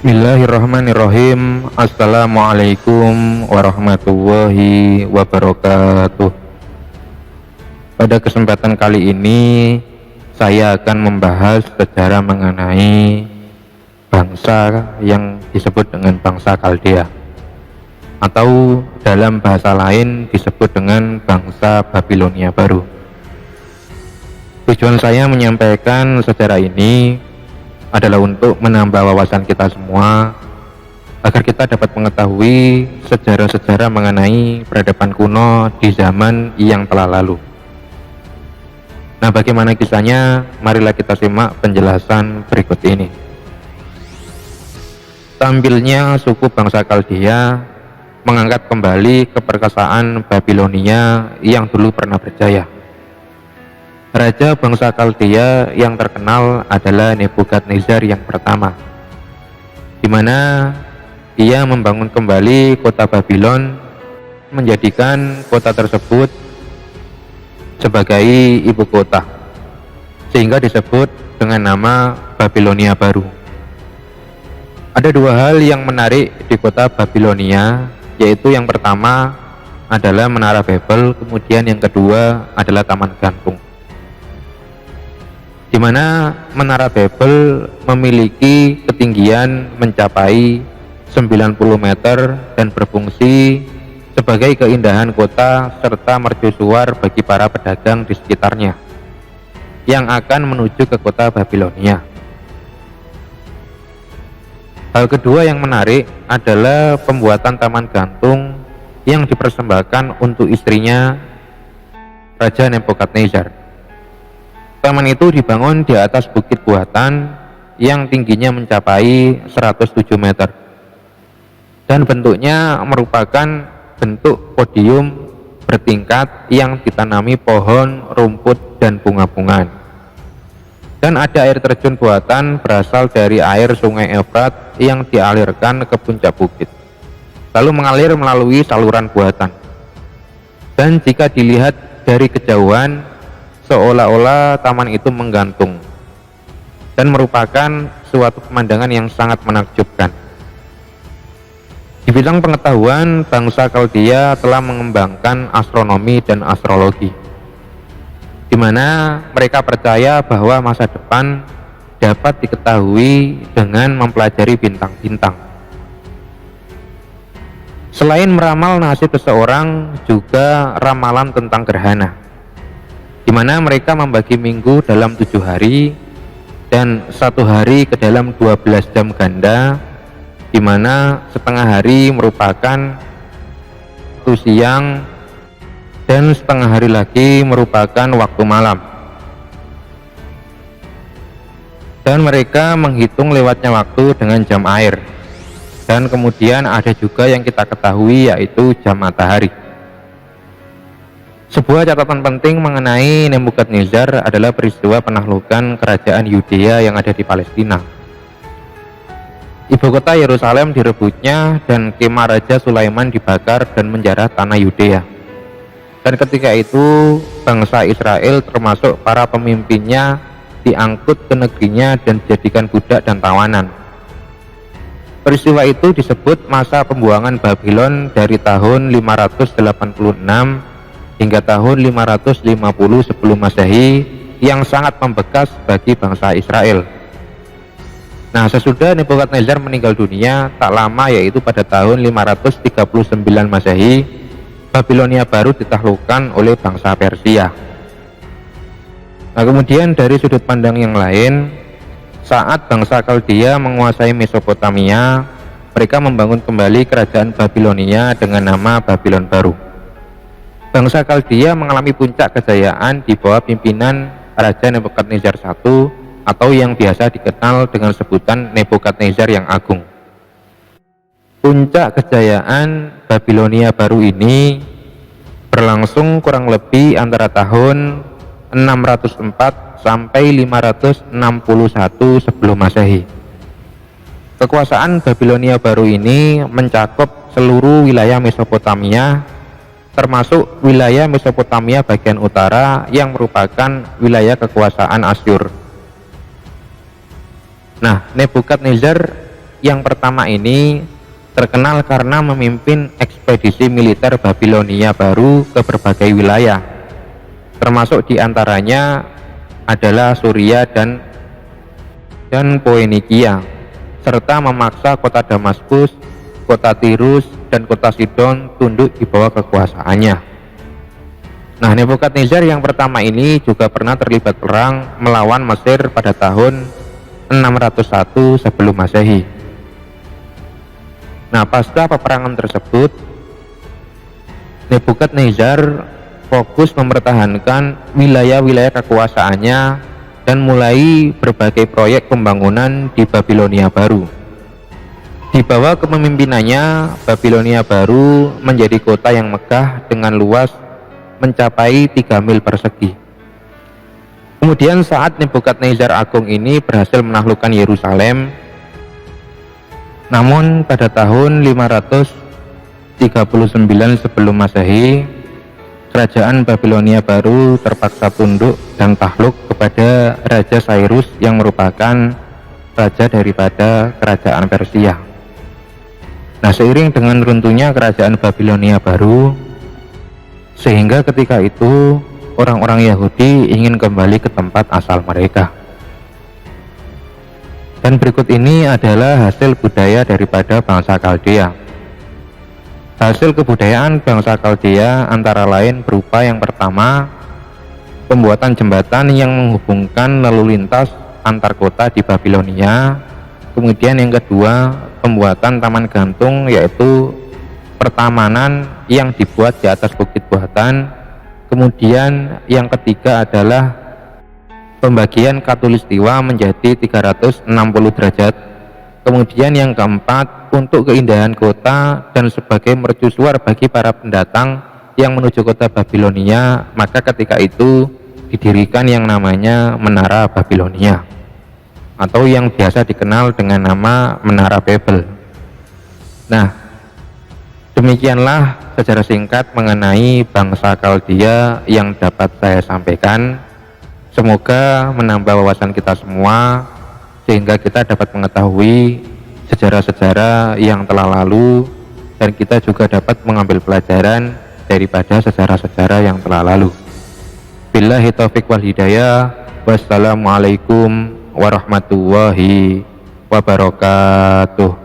Bismillahirrahmanirrahim. Assalamualaikum warahmatullahi wabarakatuh. Pada kesempatan kali ini saya akan membahas sejarah mengenai bangsa yang disebut dengan bangsa Kaldea, atau dalam bahasa lain disebut dengan bangsa Babilonia baru. Tujuan saya menyampaikan sejarah ini adalah untuk menambah wawasan kita semua agar kita dapat mengetahui sejarah-sejarah mengenai peradaban kuno di zaman yang telah lalu. Nah, bagaimana kisahnya? Marilah kita simak penjelasan berikut ini. Tampilnya suku bangsa Kaldea mengangkat kembali keperkasaan Babilonia yang dulu pernah berjaya. Raja bangsa Kaldea yang terkenal adalah Nebukadnezar yang pertama, di mana ia membangun kembali kota Babylon, menjadikan kota tersebut sebagai ibu kota, sehingga disebut dengan nama Babilonia baru. Ada dua hal yang menarik di kota Babilonia, yaitu yang pertama adalah Menara Babel, kemudian yang kedua adalah Taman Gantung, di mana Menara Babel memiliki ketinggian mencapai 90 meter dan berfungsi sebagai keindahan kota serta mercusuar bagi para pedagang di sekitarnya yang akan menuju ke kota Babilonia. Hal kedua yang menarik adalah pembuatan taman gantung yang dipersembahkan untuk istrinya Raja Nebukadnezar. Taman itu dibangun di atas bukit buatan yang tingginya mencapai 107 meter dan bentuknya merupakan bentuk podium bertingkat yang ditanami pohon, rumput, dan bunga-bungaan. Dan ada air terjun buatan berasal dari air sungai Efrat yang dialirkan ke puncak bukit, lalu mengalir melalui saluran buatan. Dan jika dilihat dari kejauhan, seolah-olah taman itu menggantung dan merupakan suatu pemandangan yang sangat menakjubkan. Di bidang pengetahuan, bangsa Kaldea telah mengembangkan astronomi dan astrologi, di mana mereka percaya bahwa masa depan dapat diketahui dengan mempelajari bintang-bintang. Selain meramal nasib seseorang, juga ramalan tentang gerhana, di mana mereka membagi minggu dalam 7 hari dan 1 hari ke dalam 12 jam ganda, di mana setengah hari merupakan waktu siang dan setengah hari lagi merupakan waktu malam. Dan mereka menghitung lewatnya waktu dengan jam air, dan kemudian ada juga yang kita ketahui yaitu jam matahari. Sebuah catatan penting mengenai Nebukadnezar adalah peristiwa penaklukan kerajaan Yudea yang ada di Palestina. Ibu kota Yerusalem direbutnya dan kemah Raja Sulaiman dibakar dan menjarah tanah Yudea. Dan ketika itu bangsa Israel termasuk para pemimpinnya diangkut ke negerinya dan dijadikan budak dan tawanan. Peristiwa itu disebut masa pembuangan Babylon dari tahun 586 hingga tahun 550 sebelum Masehi, yang sangat membekas bagi bangsa Israel. Nah, sesudah Nebukadnezar meninggal dunia tak lama, yaitu pada tahun 539 Masehi, Babilonia baru ditaklukkan oleh bangsa Persia. Nah, kemudian dari sudut pandang yang lain, saat bangsa Kaldea menguasai Mesopotamia, mereka membangun kembali kerajaan Babilonia dengan nama Babylon baru. Bangsa Kaldea mengalami puncak kejayaan di bawah pimpinan Raja Nebukadnezar I, atau yang biasa dikenal dengan sebutan Nebukadnezar yang Agung. Puncak kejayaan Babilonia baru ini berlangsung kurang lebih antara tahun 604 sampai 561 sebelum Masehi. Kekuasaan Babilonia baru ini mencakup seluruh wilayah Mesopotamia, termasuk wilayah Mesopotamia bagian utara yang merupakan wilayah kekuasaan Asyur. Nah, Nebukadnezar yang pertama ini terkenal karena memimpin ekspedisi militer Babilonia baru ke berbagai wilayah, termasuk diantaranya adalah Suria dan Poenikia, serta memaksa kota Damaskus, kota Tirus, dan kota Sidon tunduk di bawah kekuasaannya. Nah, Nebukadnezar yang pertama ini juga pernah terlibat perang melawan Mesir pada tahun 601 sebelum Masehi. Nah, pasca peperangan tersebut, Nebukadnezar fokus mempertahankan wilayah-wilayah kekuasaannya dan mulai berbagai proyek pembangunan di Babilonia baru. Di bawah kepemimpinannya, Babilonia baru menjadi kota yang megah dengan luas mencapai 3 mil persegi. Kemudian saat Nebukadnezar Agung ini berhasil menaklukkan Yerusalem, namun pada tahun 539 sebelum Masehi, kerajaan Babilonia baru terpaksa tunduk dan takluk kepada Raja Cyrus yang merupakan raja daripada kerajaan Persia. Nah, seiring dengan runtuhnya kerajaan Babilonia baru, sehingga ketika itu orang-orang Yahudi ingin kembali ke tempat asal mereka. Dan berikut ini adalah hasil budaya daripada bangsa Kaldea. Hasil kebudayaan bangsa Kaldea antara lain berupa yang pertama, pembuatan jembatan yang menghubungkan lalu lintas antar kota di Babilonia. Kemudian yang kedua, pembuatan taman gantung, yaitu pertamanan yang dibuat di atas bukit buatan. Kemudian yang ketiga adalah pembagian Katulistiwa menjadi 360 derajat. Kemudian yang keempat, untuk keindahan kota dan sebagai mercusuar bagi para pendatang yang menuju kota Babilonia, maka ketika itu didirikan yang namanya Menara Babilonia, atau yang biasa dikenal dengan nama Menara Babel. Nah, demikianlah sejarah singkat mengenai bangsa Kaldea yang dapat saya sampaikan. Semoga menambah wawasan kita semua, sehingga kita dapat mengetahui sejarah-sejarah yang telah lalu, dan kita juga dapat mengambil pelajaran daripada sejarah-sejarah yang telah lalu. Billahi taufiq wal hidayah. Wassalamualaikum warahmatullahi wabarakatuh.